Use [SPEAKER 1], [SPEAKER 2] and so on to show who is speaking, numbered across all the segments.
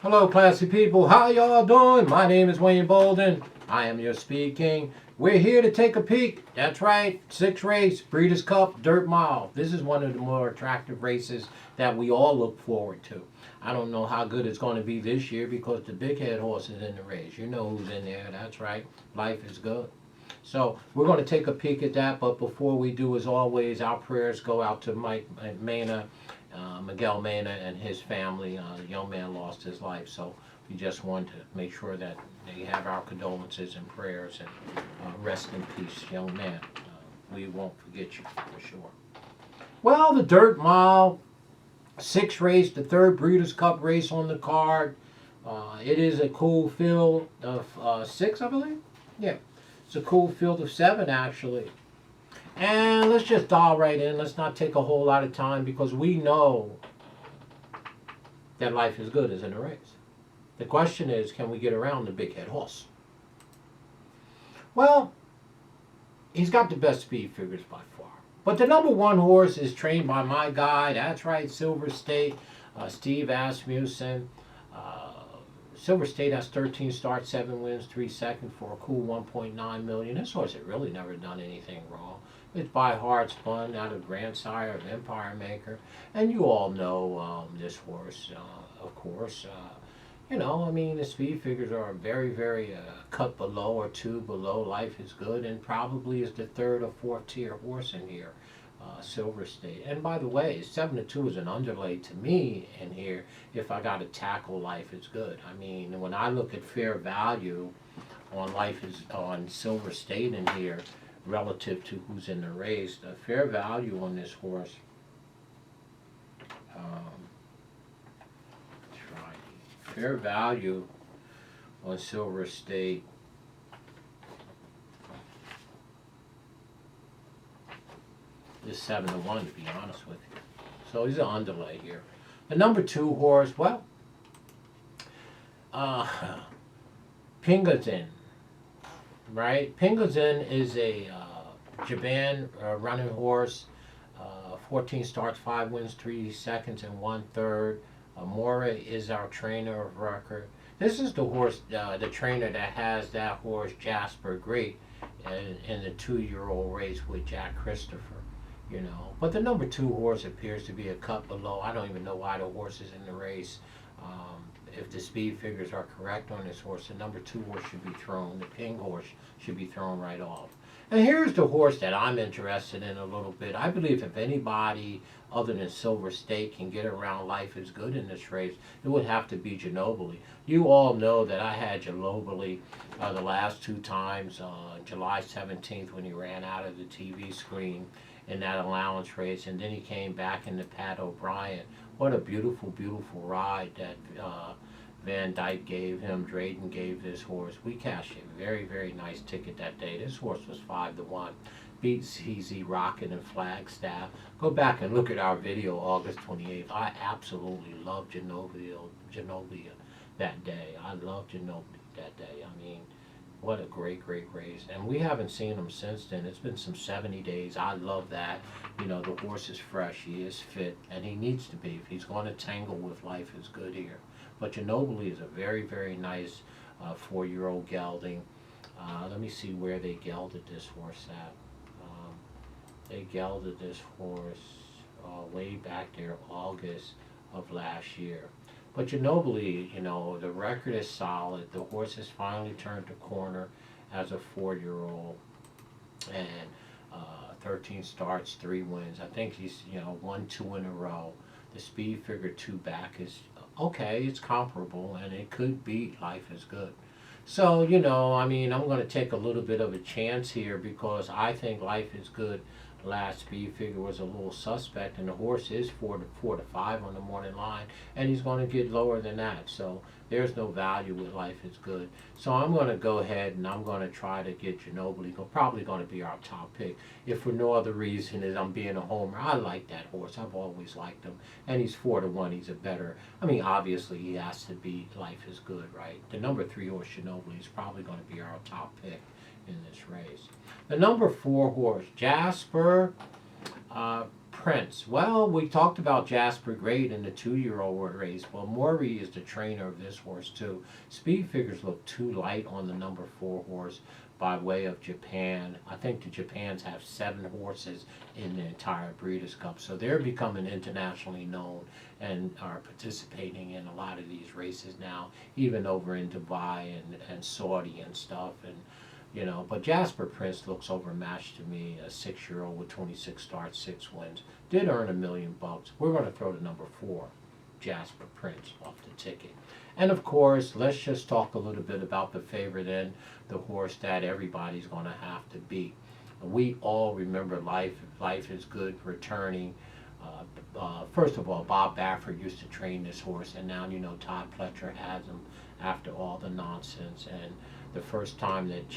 [SPEAKER 1] Hello, classy people. How y'all doing? My name is Wayne Bolden. I am your speaking. We're here to take a peek. That's right, 6th race, Breeders' Cup Dirt Mile. This is one of the more attractive races that we all look forward to. I don't know how good it's going to be this year because the big head horse is in the race. You know who's in there. That's right, Life is Good. So we're going to take a peek at that, but before we do, as always, our prayers go out to Mike Mena, Miguel Mena and his family. The young man lost his life, so we just wanted to make sure that they have our condolences and prayers, and rest in peace, young man. We won't forget you for sure. Well, the Dirt Mile, 6th race, the 3rd Breeders' Cup race on the card. It is a cool field of 6, I believe. Yeah. It's a cool field of 7, actually. And let's just dial right in. Let's not take a whole lot of time because we know that Life is Good is in the race. The question is, can we get around the big head horse? Well, he's got the best speed figures by far. But the number 1 horse is trained by my guy. That's right, Silver State, Steve Asmussen. Silver State has 13 starts, 7 wins, 3 seconds for a cool 1.9 million. This horse has really never done anything wrong. It's by Hard Spun out of Grandsire of Empire Maker. And you all know this horse, of course. I mean, the speed figures are very, very cut below or 2 below Life is Good, and probably is the 3rd or 4th tier horse in here. Silver State. And by the way, 7-2 is an underlay to me in here if I got to tackle Life is Good. I mean, when I look at fair value on Silver State in here relative to who's in the race, the fair value on this horse, fair value on Silver State is 7-1, to be honest with you. So he's an underlay here. The number 2 horse, well, Pingazin, right? Pingazin is a Japan running horse. 14 starts, 5 wins, 3 seconds, and 1/3. Mora is our trainer of record. This is the horse, the trainer that has that horse Jasper Great in the 2-year-old race with Jack Christopher. But the number 2 horse appears to be a cut below. I don't even know why the horse is in the race. If the speed figures are correct on this horse, the number 2 horse should be thrown. The Ping horse should be thrown right off. And here's the horse that I'm interested in a little bit. I believe if anybody other than Silver State can get around Life is Good in this race, it would have to be Ginobili. You all know that I had Ginobili the last 2 times, July 17th when he ran out of the TV screen in that allowance race, and then he came back in the Pat O'Brien. What a beautiful, beautiful ride that Van Dyke gave him, Drayton gave this horse. We cashed a very, very nice ticket that day. This horse was 5-1. Beat CZ Rocket and Flagstaff. Go back and look at our video August 28th. I absolutely loved Ginobili that day. I loved Ginobili that day. I mean, what a great, great race. And we haven't seen him since then. It's been some 70 days. I love that. The horse is fresh. He is fit. And he needs to be if he's going to tangle with Life is Good here. But Ginobili is a very, very nice 4-year-old gelding. Let me see where they gelded this horse at. They gelded this horse way back there, August of last year. But Ginobili, the record is solid. The horse has finally turned the corner as a 4-year-old. And 13 starts, 3 wins. I think he's, won 2 in a row. The speed figure 2 back is okay, it's comparable, and it could beat Life is Good. So, I mean, I'm going to take a little bit of a chance here because I think Life is Good last speed figure was a little suspect, and the horse is 4 to 5 on the morning line, and he's going to get lower than that. So there's no value with Life is Good. So I'm going to go ahead and I'm going to try to get Ginobili. Probably going to be our top pick. If for no other reason as I'm being a homer, I like that horse. I've always liked him, and he's 4-1. He's a better. I mean, obviously he has to be Life is Good, right? The number 3 horse Ginobili is probably going to be our top pick in this race. The number 4 horse, Jasper Prince. Well, we talked about Jasper Great in the 2-year-old race. Well, Maury is the trainer of this horse too. Speed figures look too light on the number 4 horse by way of Japan. I think the Japans have 7 horses in the entire Breeders' Cup, so they're becoming internationally known and are participating in a lot of these races now, even over in Dubai and Saudi and stuff. And but Jasper Prince looks overmatched to me. A 6-year-old with 26 starts, 6 wins, did earn $1 million. We're going to throw the number 4, Jasper Prince, off the ticket. And of course, let's just talk a little bit about the favorite and the horse that everybody's going to have to beat. We all remember Life is Good returning. First of all, Bob Baffert used to train this horse, and now Todd Pletcher has him after all the nonsense. And the first time that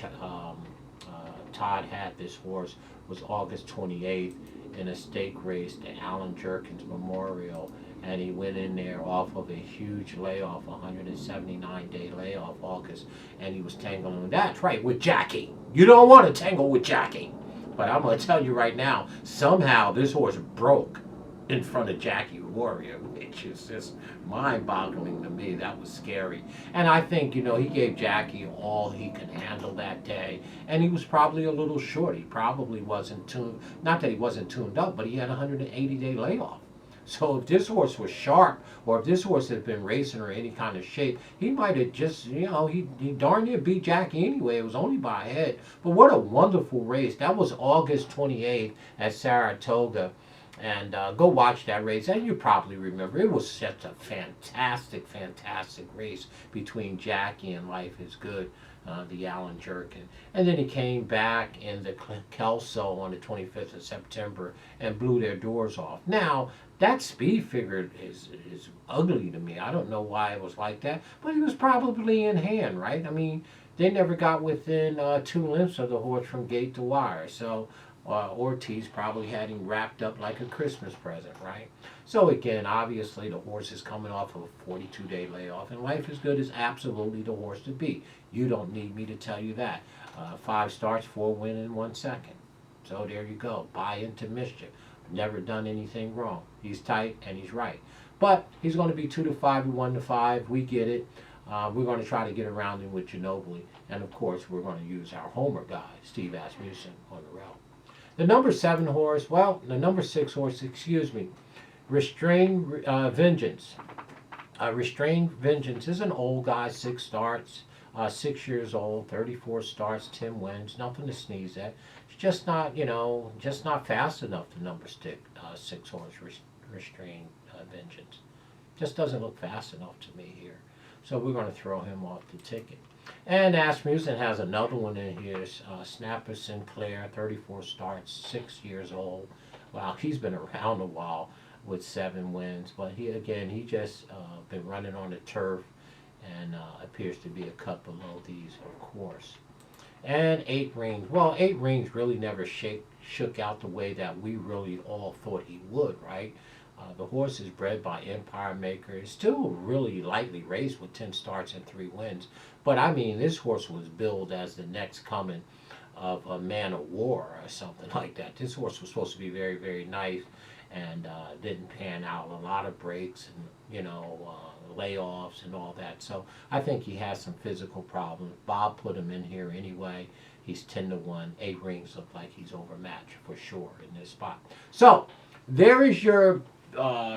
[SPEAKER 1] Todd had this horse was August 28th in a stake race, the Alan Jerkins Memorial, and he went in there off of a huge layoff, 179-day layoff, August, and he was tangling, that's right, with Jackie. You don't want to tangle with Jackie. But I'm going to tell you right now, somehow this horse broke in front of Jackie Warrior, which is just mind-boggling to me. That was scary. And I think, he gave Jackie all he could handle that day. And he was probably a little short. He probably wasn't tuned, not that he wasn't tuned up, but he had a 180-day layoff. So if this horse was sharp, or if this horse had been racing or any kind of shape, he might have just, he darn near beat Jackie anyway. It was only by a head. But what a wonderful race. That was August 28th at Saratoga. And go watch that race, and you probably remember. It was such a fantastic, fantastic race between Jackie and Life is Good, the Alan Jerkin. And then he came back in the Kelso on the 25th of September and blew their doors off. Now, that speed figure is ugly to me. I don't know why it was like that, but he was probably in hand, right? I mean, they never got within 2 lengths of the horse from gate to wire, so Ortiz probably had him wrapped up like a Christmas present, right? So again, obviously the horse is coming off of a 42-day layoff, and Life is Good is absolutely the horse to beat. You don't need me to tell you that. 5 starts, 4 wins in 1 second. So there you go. Buy into mischief. Never done anything wrong. He's tight and he's right. But he's going to be 2 to 5 and 1 to 5. We get it. We're going to try to get around him with Ginobili. And of course, we're going to use our Homer guy, Steve Asmussen, on the rail. The number 7 horse, well, the number 6 horse, Restrained Vengeance. Restrained Vengeance is an old guy, 6 starts, 6 years old, 34 starts, 10 wins, nothing to sneeze at. It's just not, just not fast enough, the number 6 horse, Restrained Vengeance. Just doesn't look fast enough to me here. So we're going to throw him off the ticket. And Asmussen has another one in here, Snapper Sinclair, 34 starts, 6 years old. Wow, he's been around a while with 7 wins. But he just been running on the turf and appears to be a cut below these, of course. And 8 Rings. Well, 8 Rings really never shook out the way that we really all thought he would, right? The horse is bred by Empire Maker. It's still really lightly raced with 10 starts and 3 wins. But I mean, this horse was billed as the next coming of a Man of War or something like that. This horse was supposed to be very, very nice and didn't pan out. A lot of breaks and, layoffs and all that. So I think he has some physical problems. Bob put him in here anyway. He's 10 to 1. 8 Rings look like he's overmatched for sure in this spot. So there is your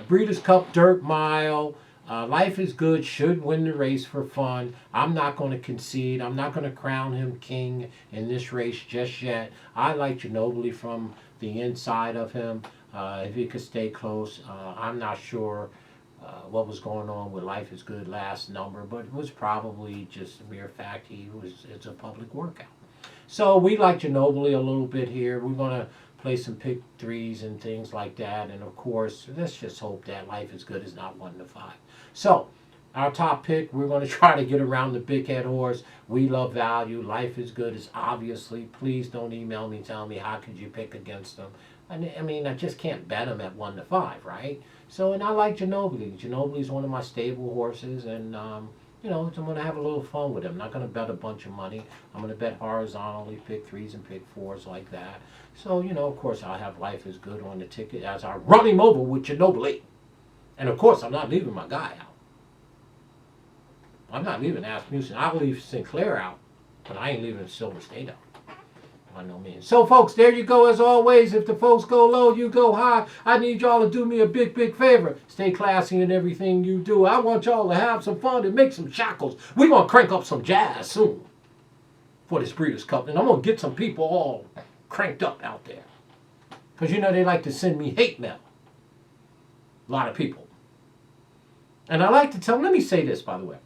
[SPEAKER 1] Breeders' Cup Dirt Mile. Life is Good should win the race for fun. I'm not going to concede. I'm not going to crown him king in this race just yet. I like Ginobili from the inside of him. If he could stay close, I'm not sure what was going on with Life is Good last number, but it was probably just a mere fact it's a public workout. So we like Ginobili a little bit here. We're going to play some pick 3s and things like that. And of course, let's just hope that Life is Good is not 1 to 5. So our top pick, we're going to try to get around the big head horse. We love value. Life is Good is obviously. Please don't email me telling me how could you pick against them. I mean, I just can't bet them at 1 to 5, right? So, and I like Ginobili. Ginobili is one of my stable horses, and I'm going to have a little fun with him. I'm not going to bet a bunch of money. I'm going to bet horizontally, pick threes and pick fours like that. So, of course, I'll have Life is Good on the ticket as I run him over with Ginobili. And, of course, I'm not leaving my guy out. I'm not leaving Asmussen. I'll leave Sinclair out, but I ain't leaving Silver State out. By no means. So, folks, there you go. As always, if the folks go low, you go high. I need y'all to do me a big, big favor. Stay classy in everything you do. I want y'all to have some fun and make some shackles. We're going to crank up some jazz soon for this Breeders' Cup. And I'm going to get some people all cranked up out there. Because, they like to send me hate mail. A lot of people. And I like to tell them, let me say this, by the way.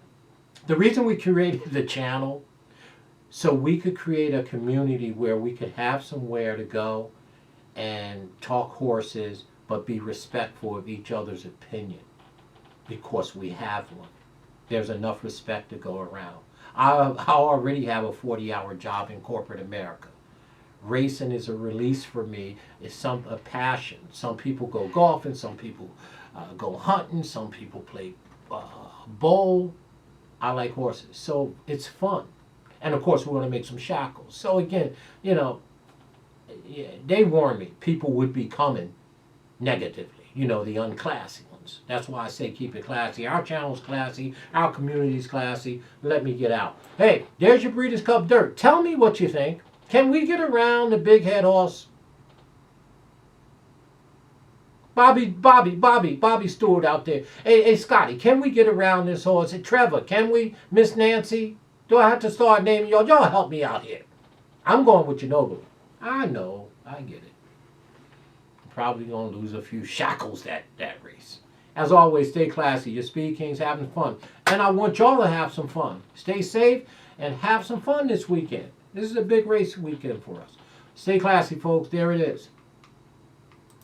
[SPEAKER 1] The reason we created the channel, so we could create a community where we could have somewhere to go and talk horses, but be respectful of each other's opinion, because we have one. There's enough respect to go around. I already have a 40-hour job in corporate America. Racing is a release for me. It's a passion. Some people go golfing, some people go hunting, some people play bowl. I like horses, so it's fun. And, of course, we want to make some shackles. So, again, they warned me people would be coming negatively, the unclassy ones. That's why I say keep it classy. Our channel's classy. Our community's classy. Let me get out. Hey, there's your Breeders' Cup Dirt. Tell me what you think. Can we get around the big head horse? Bobby Stewart out there. Hey, Scotty, can we get around this horse? Hey, Trevor, can we? Miss Nancy? Do I have to start naming y'all? Y'all help me out here. I'm going with Ginobili. I know. I get it. I'm probably going to lose a few shackles that race. As always, stay classy. Your Speed King's having fun. And I want y'all to have some fun. Stay safe and have some fun this weekend. This is a big race weekend for us. Stay classy, folks. There it is.